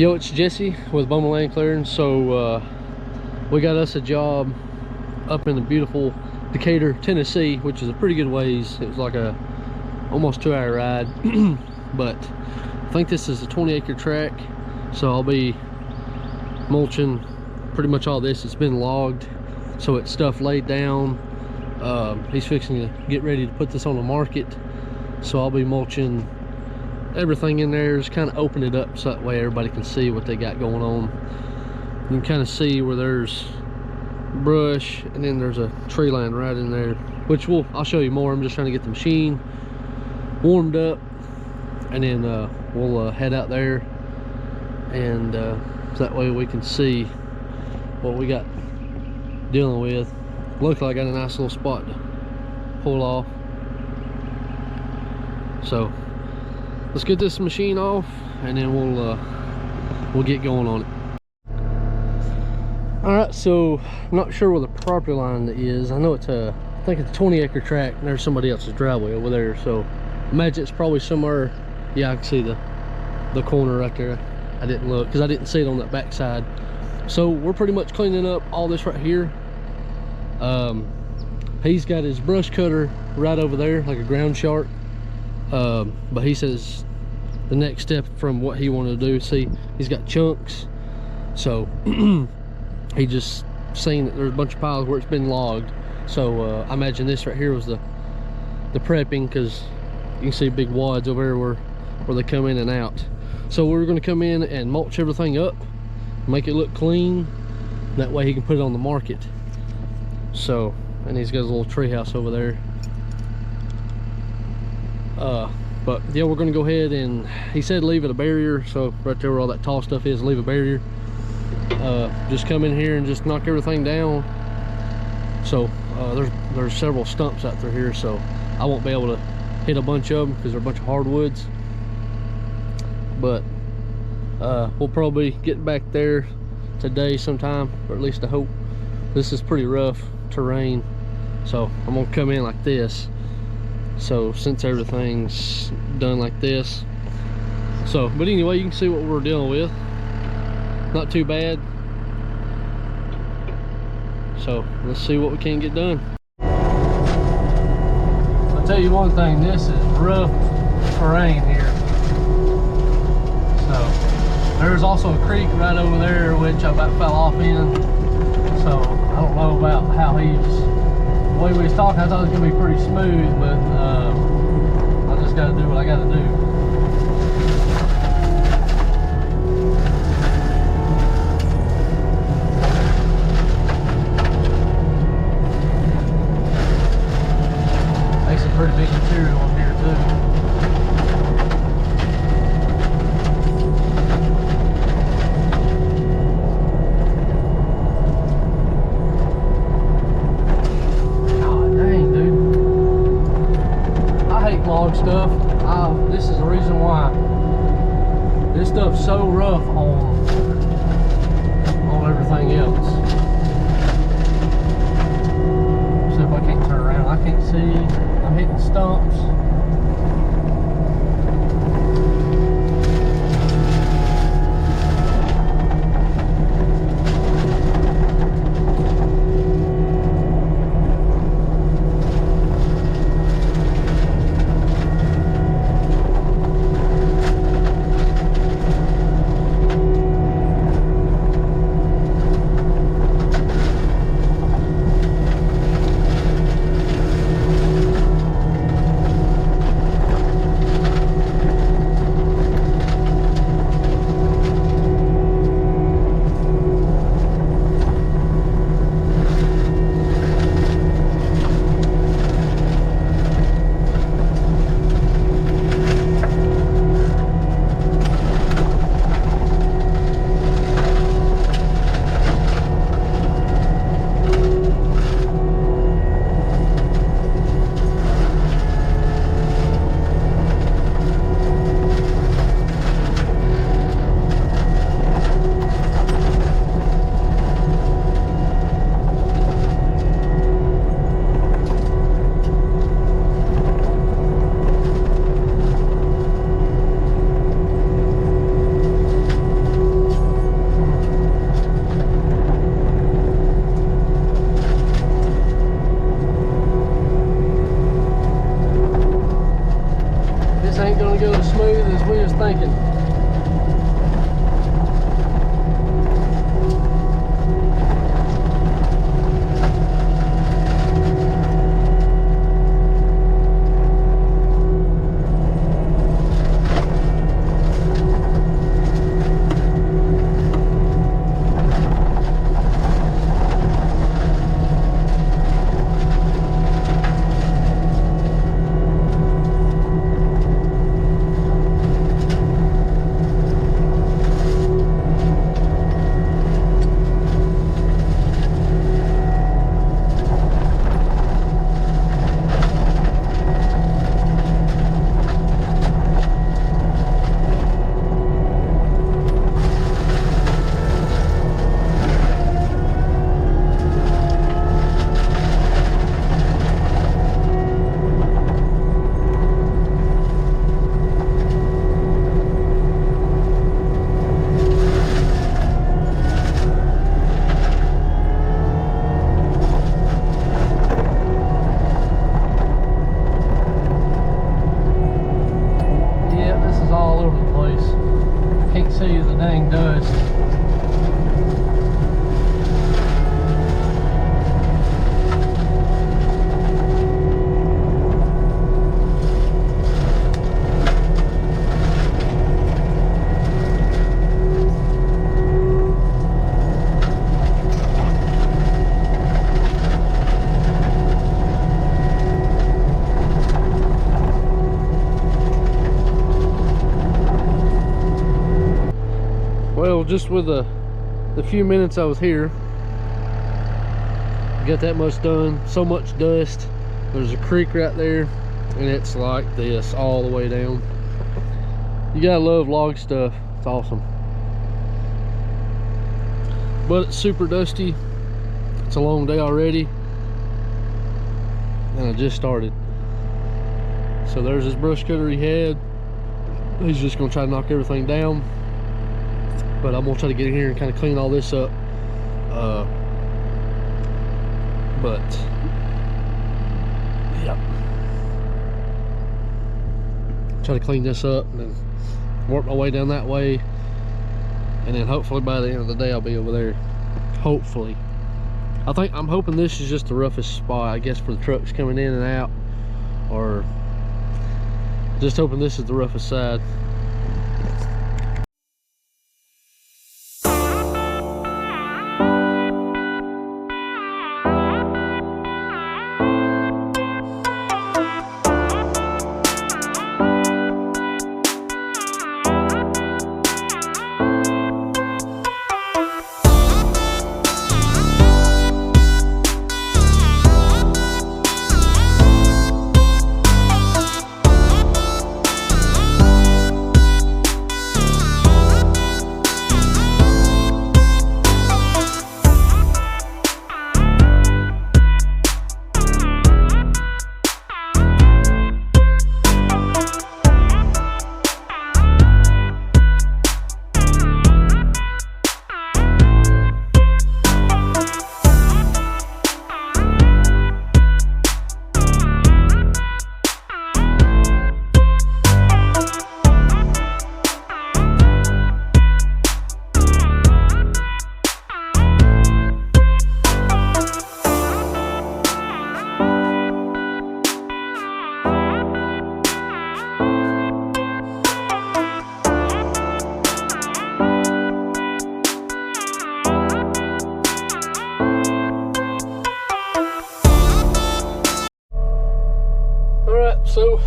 Yo, it's Jesse with Bowman Land Clearing. So we got us a job up in the beautiful Decatur, Tennessee, which is a pretty good ways. It was like a almost 2-hour ride. But I think this is a 20-acre tract, so I'll be mulching pretty much all this. It's been logged, so it's stuff laid down. He's fixing to get ready to put this on the market, so I'll be mulching everything in there. Just kind of open it up so that way everybody can see what they got going on. You can kind of see where there's brush, and then there's a tree line right in there, which I'll show you more. I'm just trying to get the machine warmed up, and then we'll head out there, and so that way we can see what we got dealing with. Looks like I got a nice little spot to pull off. So let's get this machine off, and then we'll get going on it. All right, so I'm not sure where the property line is. I know it's I think it's a 20-acre tract, and there's somebody else's driveway over there. So imagine it's probably somewhere. Yeah, I can see the corner right there. I didn't look because I didn't see it on that back side. So we're pretty much cleaning up all this right here. He's got his brush cutter right over there, like a ground shark. But he says the next step from what he wanted to do, see, he's got chunks. So he just seen that there's a bunch of piles where it's been logged. So I imagine this right here was the prepping, because you can see big wads over here where they come in and out. So we're going to come in and mulch everything up, make it look clean. That way he can put it on the market. So, and he's got his little tree house over there. But yeah, we're going to go ahead, and he said leave it a barrier. So right there where all that tall stuff is, leave a barrier. Just come in here and just knock everything down. So there's several stumps out through here, so I won't be able to hit a bunch of them because they're a bunch of hardwoods. But we'll probably get back there today sometime, or at least I hope. This is pretty rough terrain, so I'm gonna come in like this. So since everything's done like this, so but anyway, you can see what we're dealing with. Not too bad. So let's see what we can get done. I'll tell you one thing, this is rough terrain here. So there's also a creek right over there, which I about fell off in. So I don't know about how the way we was talking, I thought it was gonna be pretty smooth, but I just gotta do what I gotta do. Pretty big material on here too. God dang, dude. I hate log stuff. This is the reason why. This stuff's so rough on everything else. See if I can't turn around. I can't see. I'm hitting stumps. everything dust. Well, just with the few minutes I was here, got that much done. So much dust. There's a creek right there, and it's like this all the way down. You gotta love log stuff. It's awesome. But it's super dusty. It's a long day already, and I just started. So there's this brush cutter he had. He's just gonna try to knock everything down. But I'm gonna try to get in here and kind of clean all this up. But yeah, try to clean this up and then work my way down that way, and then hopefully by the end of the day I'll be over there. Hopefully. I'm hoping this is just the roughest spot, I guess, for the trucks coming in and out, or just hoping this is the roughest side. So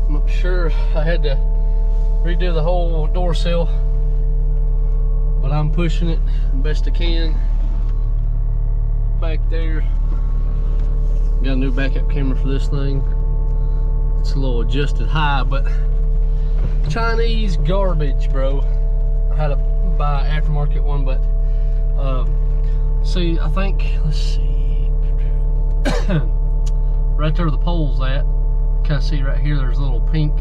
I'm not sure I had to redo the whole door sill, but I'm pushing it best I can. Back there, got a new backup camera for this thing. It's a little adjusted high, but Chinese garbage, bro. I had to buy an aftermarket one, but see, I think, let's see, right there where the pole's at, kind of see right here, there's a little pink,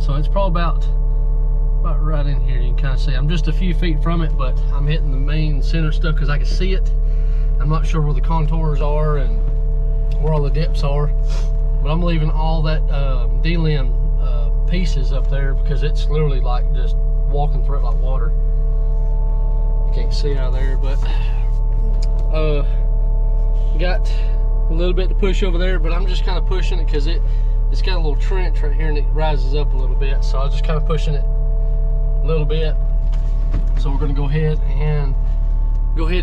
so it's probably about right in here. You can kind of see I'm just a few feet from it, but I'm hitting the main center stuff because I can see it. I'm not sure where the contours are and where all the depths are, but I'm leaving all that D-lim pieces up there because it's literally like just walking through it like water. You can't see out of there, but got a little bit to push over there, but I'm just kind of pushing it because it's got a little trench right here and it rises up a little bit, so I'm just kind of pushing it a little bit. So we're going to go ahead and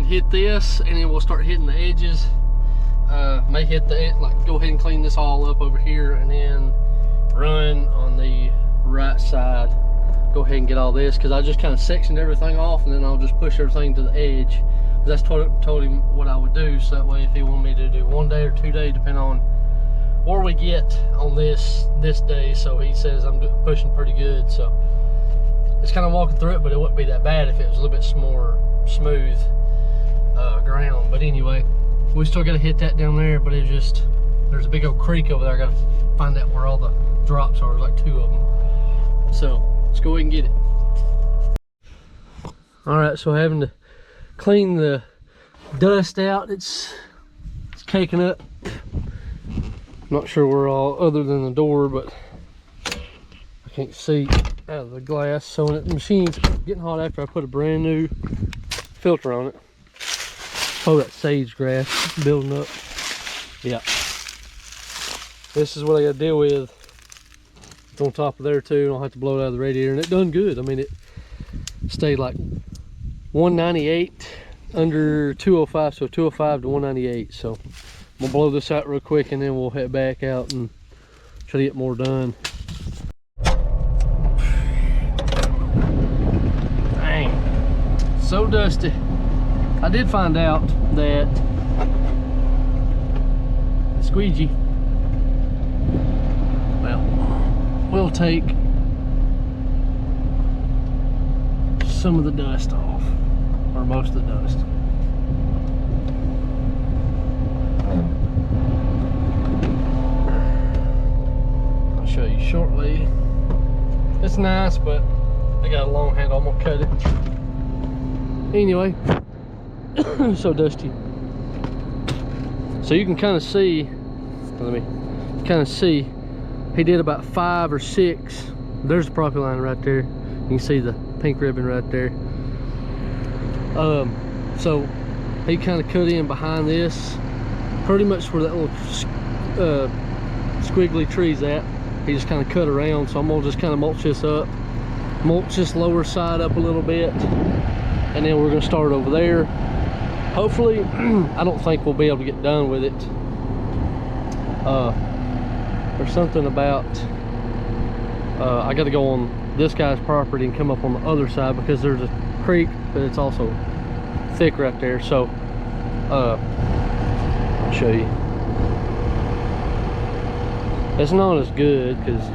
hit this, and then we'll start hitting the edges. May hit the go ahead and clean this all up over here, and then run on the right side. Go ahead and get all this because I just kind of sectioned everything off, and then I'll just push everything to the edge. That's told him what I would do, so that way if he wanted me to do 1 day or 2 days, depending on where we get on this day. So he says I'm pushing pretty good, so it's kind of walking through it, but it wouldn't be that bad if it was a little bit more smooth ground. But anyway, we still got to hit that down there, but it's just, there's a big old creek over there. I got to find out where all the drops are. There's like 2 of them, so let's go ahead and get it. All right, so having to clean the dust out. It's caking up. Not sure where all, other than the door, but I can't see. out of the glass. So when the machine's getting hot after I put a brand new filter on it. Oh, that sage grass building up. Yeah. This is what I got to deal with. It's on top of there too. I don't have to blow it out of the radiator, and it done good. I mean, it stayed like 198 under 205, so 205 to 198. So I'm gonna blow this out real quick, and then we'll head back out and try to get more done. Dang, so dusty. I did find out that the squeegee, well, will take some of the dust off, or most of the dust. I'll show you shortly. It's nice, but I got a long handle. I'm gonna cut it. Anyway, so dusty. So you can kind of see, let me kind of see, he did about 5 or 6. There's the property line right there. You can see the pink ribbon right there. So he kind of cut in behind this, pretty much where that little squiggly tree's at. He just kind of cut around. So I'm gonna just kind of mulch this up, mulch this lower side up a little bit, and then we're gonna start over there. Hopefully, I don't think we'll be able to get done with it. There's something about, I got to go on this guy's property and come up on the other side because there's a creek, but it's also thick right there. So, I'll show you. It's not as good because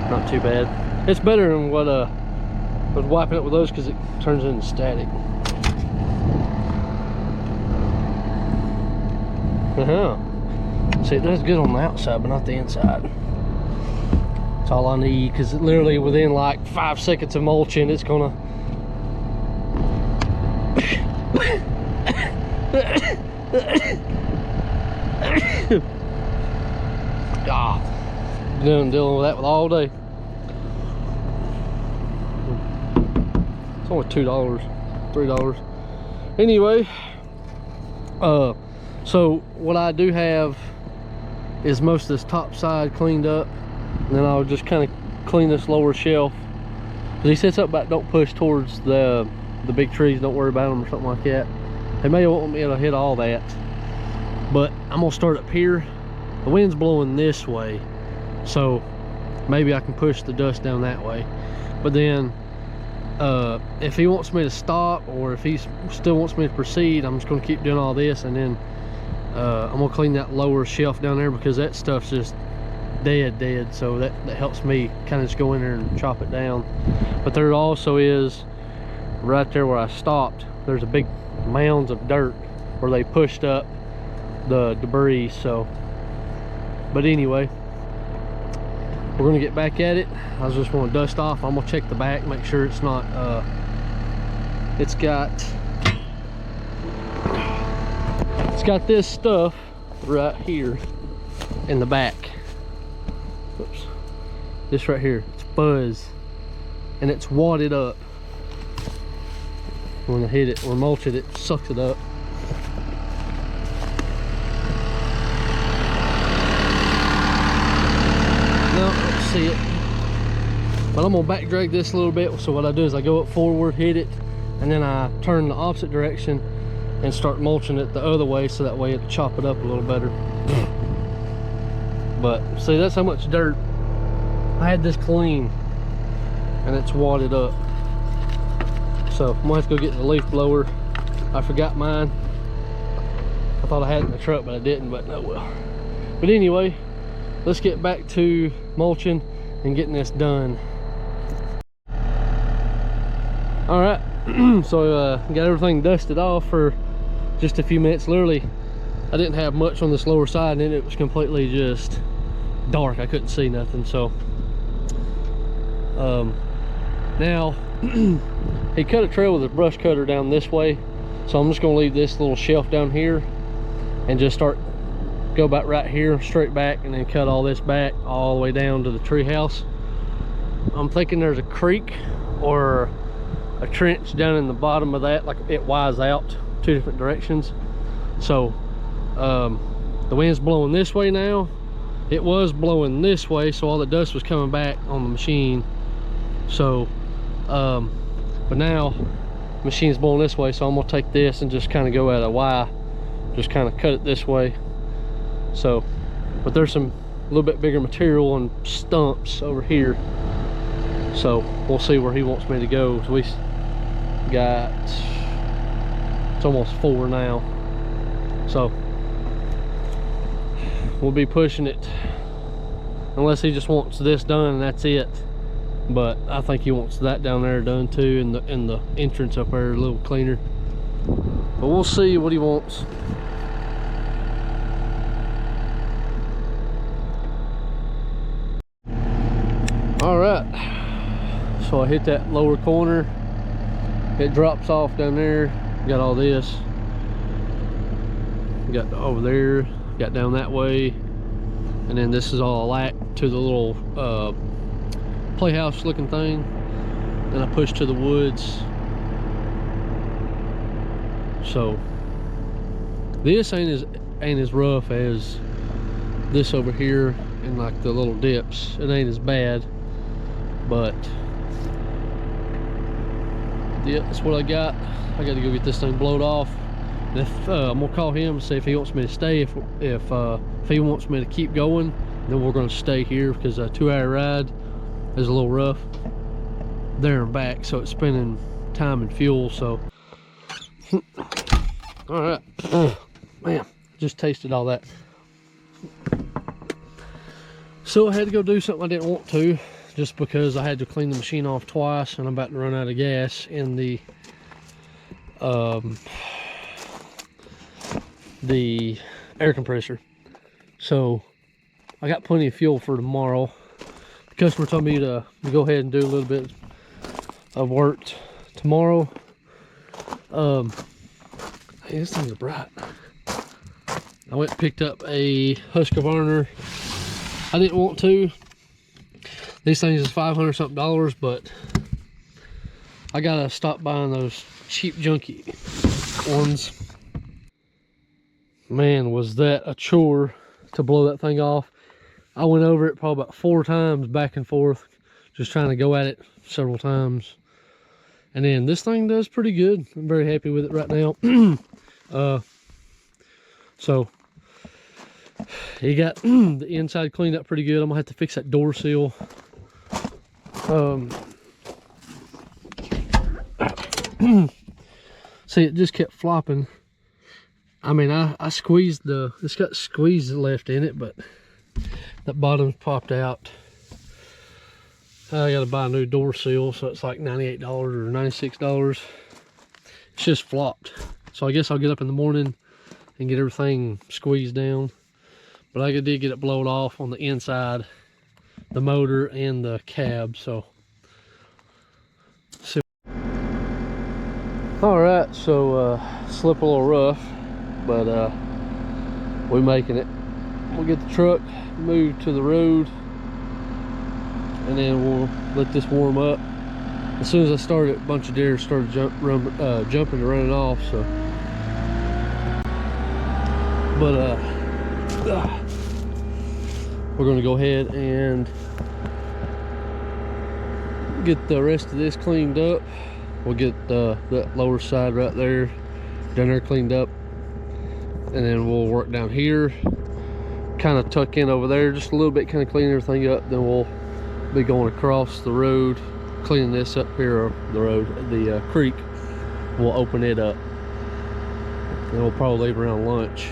not too bad. It's better than what was wiping it with those because it turns into static. See, it does good on the outside, but not the inside. That's all I need, because literally within like 5 seconds of mulching, it's gonna dealing with that with all day. It's only $2, $3. Anyway, so what I do have is most of this top side cleaned up, and then I'll just kind of clean this lower shelf. Because he said something about don't push towards the big trees, don't worry about them or something like that. They may want me to hit all that, but I'm gonna start up here. The wind's blowing this way, so maybe I can push the dust down that way. But then if he wants me to stop, or if he still wants me to proceed, I'm just going to keep doing all this, and then I'm going to clean that lower shelf down there because that stuff's just dead. So that helps me kind of just go in there and chop it down. But there also is, right there where I stopped, there's a big mounds of dirt where they pushed up the debris. So, but anyway, we're gonna get back at it. I just want to dust off. I'm gonna check the back, make sure it's not it's got this stuff right here in the back. Oops. This right here, it's fuzz, and it's wadded up. When I hit it or mulch it, it sucks it up. No, I don't see it. But I'm gonna back drag this a little bit. So what I do is I go up forward, hit it, and then I turn the opposite direction and start mulching it the other way, so that way it'll chop it up a little better. But see, that's how much dirt. I had this clean and it's wadded up. So I'm gonna have to go get the leaf blower. I forgot mine. I thought I had it in the truck, but I didn't, but no well. But anyway, let's get back to mulching and getting this done. All right, so got everything dusted off for just a few minutes. Literally, I didn't have much on this lower side, and then it was completely just dark. I couldn't see nothing. So now he cut a trail with his brush cutter down this way, so I'm just gonna leave this little shelf down here and just start go back right here, straight back, and then cut all this back all the way down to the tree house. I'm thinking there's a creek or a trench down in the bottom of that, like it wise out two different directions. So the wind's blowing this way now. It was blowing this way, so all the dust was coming back on the machine. So but now machine's blowing this way, so I'm gonna take this and just kind of go at a Y, just kind of cut it this way. So, but there's some a little bit bigger material and stumps over here, so we'll see where he wants me to go. So we got, it's almost 4 now, so we'll be pushing it unless he just wants this done and that's it. But I think he wants that down there done too, and the entrance up there a little cleaner. But we'll see what he wants. All right, so I hit that lower corner. It drops off down there. Got all this. Got over there. Got down that way, and then this is all a lack to the little playhouse looking thing. Then I push to the woods. So this ain't as rough as this over here, and like the little dips. It ain't as bad, but yeah, that's what I got. I got to go get this thing blowed off. And if I'm gonna call him and see if he wants me to stay. If he wants me to keep going, then we're gonna stay here, because a 2-hour ride is a little rough there and back, so it's spending time and fuel. So all right. Man, just tasted all that. So I had to go do something I didn't want to, just because I had to clean the machine off twice, and I'm about to run out of gas in the air compressor. So I got plenty of fuel for tomorrow. The customer told me to go ahead and do a little bit of work tomorrow. Hey, this thing's bright. I went and picked up a Husqvarna. I didn't want to. These things is $500 something, but I gotta stop buying those cheap junky ones. Man, was that a chore to blow that thing off. I went over it probably about 4 times back and forth, just trying to go at it several times. And then this thing does pretty good. I'm very happy with it right now. So he got the inside cleaned up pretty good. I'm gonna have to fix that door seal. See, it just kept flopping. I mean, I squeezed it's got squeeze left in it, but that bottom's popped out. I gotta buy a new door seal, so it's like $98 or $96. It's just flopped. So I guess I'll get up in the morning and get everything squeezed down. But I did get it blown off on the inside, the motor and the cab. So all right, so slip a little rough, but we're making it. We'll get the truck moved to the road, and then we'll let this warm up. As soon as I started, a bunch of deer started jumping and running off. So, but we're gonna go ahead and get the rest of this cleaned up. We'll get that lower side right there, down there cleaned up, and then we'll work down here, kind of tuck in over there just a little bit, kind of clean everything up. Then we'll be going across the road, cleaning this up here, or the creek. We'll open it up, and we'll probably leave around lunch.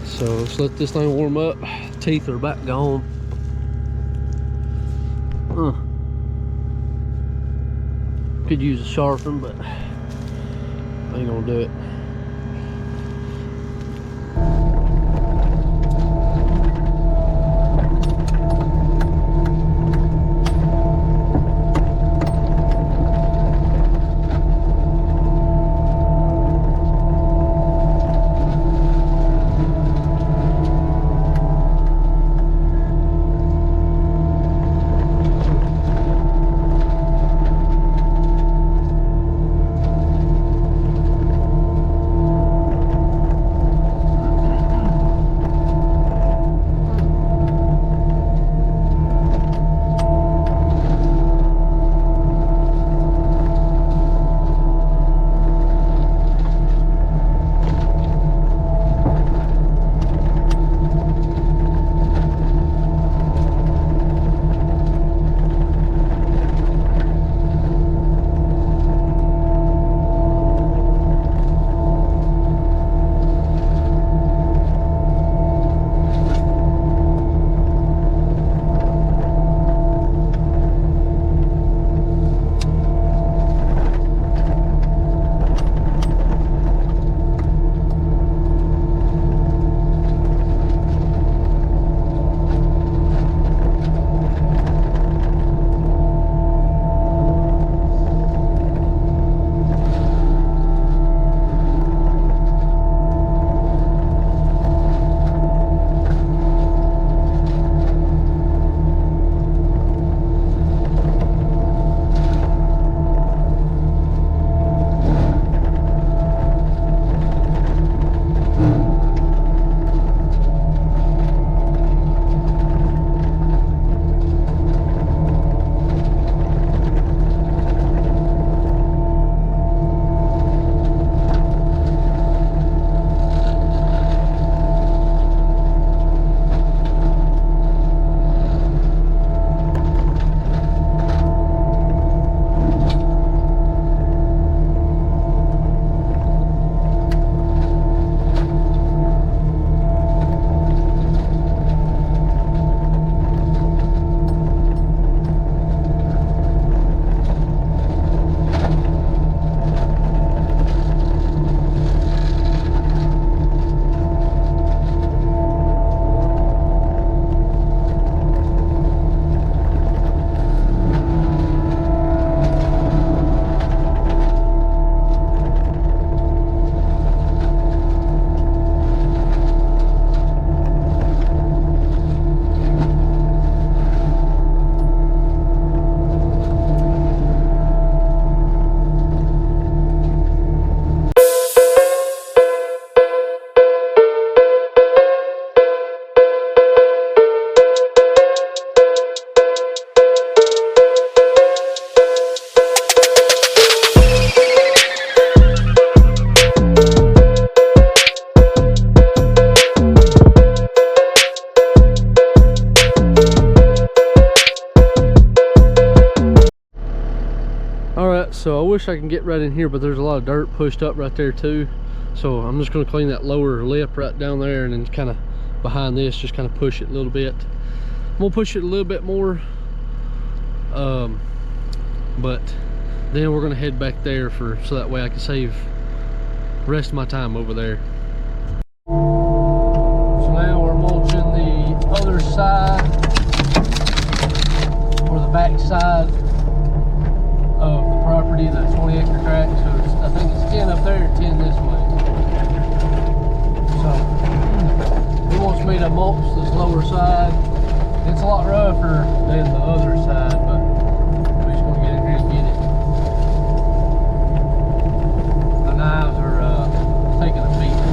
So let's let this thing warm up. Teeth are back gone. Could use a sharpen, but I ain't gonna do it. so I wish I can get right in here, but there's a lot of dirt pushed up right there too. So I'm just going to clean that lower lip right down there, and then kind of behind this, just kind of push it a little bit. I'm gonna push it a little bit more, but then we're gonna head back there so that way I can save the rest of my time over there. So now we're mulching the other side, or the back side of the property, the 20-acre tract. So I think it's 10 up there and 10 this way. So he wants me to mulch this lower side. It's a lot rougher than the other side, but we're just gonna get in here and get it. The knives are taking a beating.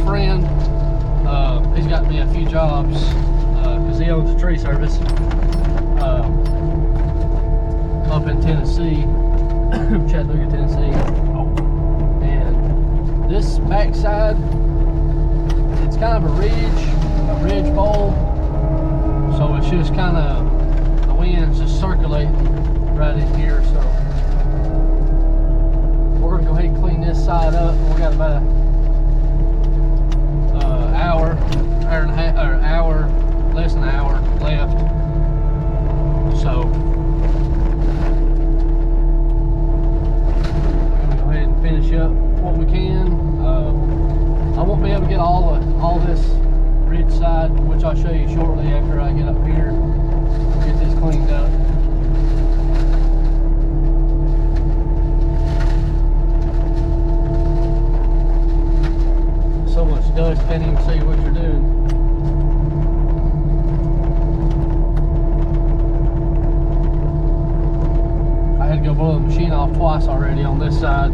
Friend. He's got me a few jobs because he owns a tree service up in Tennessee, Chattanooga, Tennessee. And this backside, it's kind of a ridge bowl, so it's just kind of, the wind's just circulating right in here. So we're gonna go ahead and clean this side up. We got about less than an hour left. So we're gonna go ahead and finish up what we can. I won't be able to get all this ridge side, which I'll show you shortly after I get up here. Get this cleaned up. So much dust, can't even see what you're doing. I had to go blow the machine off twice already on this side.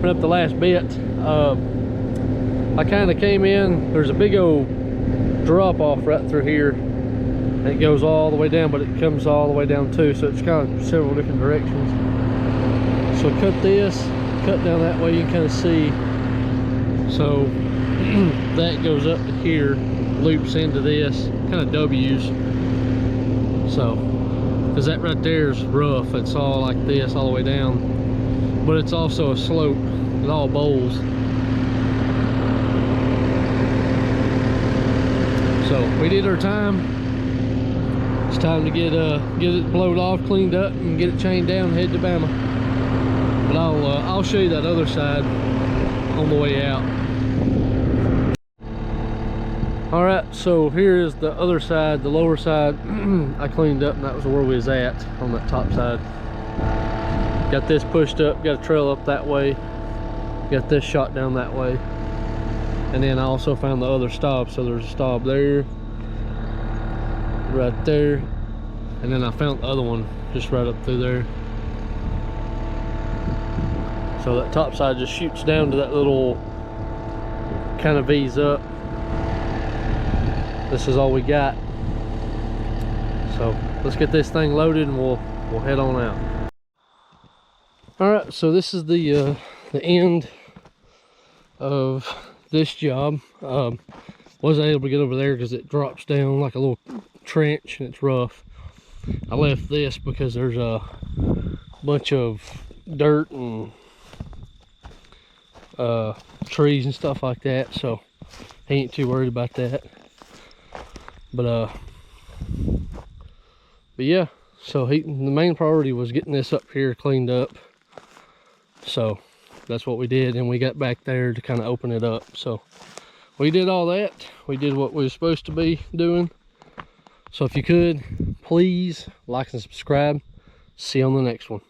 wrapping up the last bit. I kind of came in, there's a big old drop off right through here. It goes all the way down, but it comes all the way down too, so it's kind of several different directions. So cut this, cut down that way, you can kind of see. So that goes up to here, loops into this, kind of W's. So, because that right there is rough, it's all like this all the way down, but it's also a slope, it all bowls. So we did our time. It's time to get it blowed off, cleaned up, and get it chained down and head to Bama. But I'll show you that other side on the way out. All right, so here is the other side, the lower side. I cleaned up, and that was where we was at on that top side. Got this pushed up, got a trail up that way, got this shot down that way, and then I also found the other stop. So there's a stop there, right there, and then I found the other one just right up through there. So that top side just shoots down to that little kind of V's up. This is all we got. So let's get this thing loaded and we'll head on out. All right, so this is the end of this job. Wasn't able to get over there because it drops down like a little trench and it's rough. I left this because there's a bunch of dirt and trees and stuff like that, so I ain't too worried about that. But yeah, so the main priority was getting this up here cleaned up. So that's what we did, and we got back there to kind of open it up. So we did all that. We did what we were supposed to be doing. So if you could, please like and subscribe. See you on the next one.